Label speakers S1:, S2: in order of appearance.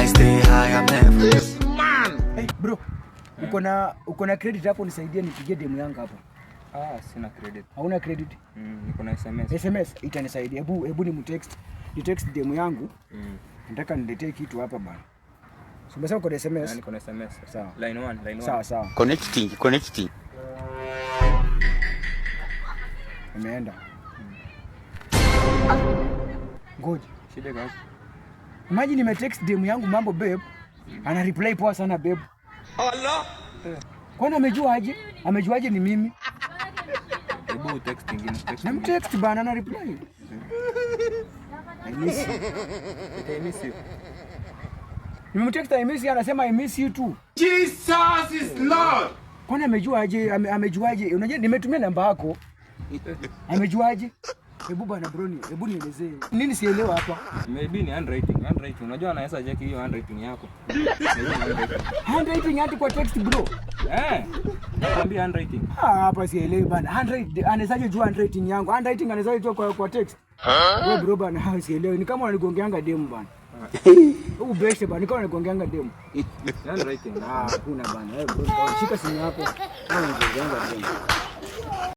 S1: I stay high, I'm never man.
S2: Hey bro, uko na credit hapo, nisaidie nipigie demu yangu hapo.
S3: Sina credit.
S2: Hauna credit?
S3: Niko na SMS.
S2: SMS itanisaidia. Hebu ni text demu yangu. Nataka niletee kitu hapa bana. So umesema uko na SMS?
S3: Niko na SMS.
S2: Sawa.
S3: Line 1.
S2: Sawa.
S4: Connecting.
S2: Imeenda. Ngoja.
S3: Shida gani?
S2: Imagine nimetext demu yangu mambo babe. Ana reply poa sana babe.
S3: Allah.
S2: Kwani amejuaje ni mimi?
S3: Hebu text nyingine.
S2: Namtext bana na reply. I miss you. Nimemtext I miss you, anasema I miss you too.
S1: Jesus is Lord.
S2: Kwani amejuaje? Unajua nimetumia namba yako. Amejuaje? Hebu bana bro, hebu nielezee. Nini sielewa hapa?
S3: Maybe ni handwriting. Unajua anaweza check hiyo handwriting yako.
S2: Handwriting hadi kwa text bro.
S3: Nakwambia handwriting.
S2: Hapa sielewi bana. Handwriting anawezaje jua handwriting yangu? Handwriting anawezaje jua kwa text? Wewe bro bana, sielewi. Ni kama unanigongeanga demu bana. Best bana, ni kama unanigongeanga demu.
S3: Handwriting.
S2: Kuna bana. Wewe bro, shika simu yako. Unanigongeanga demu.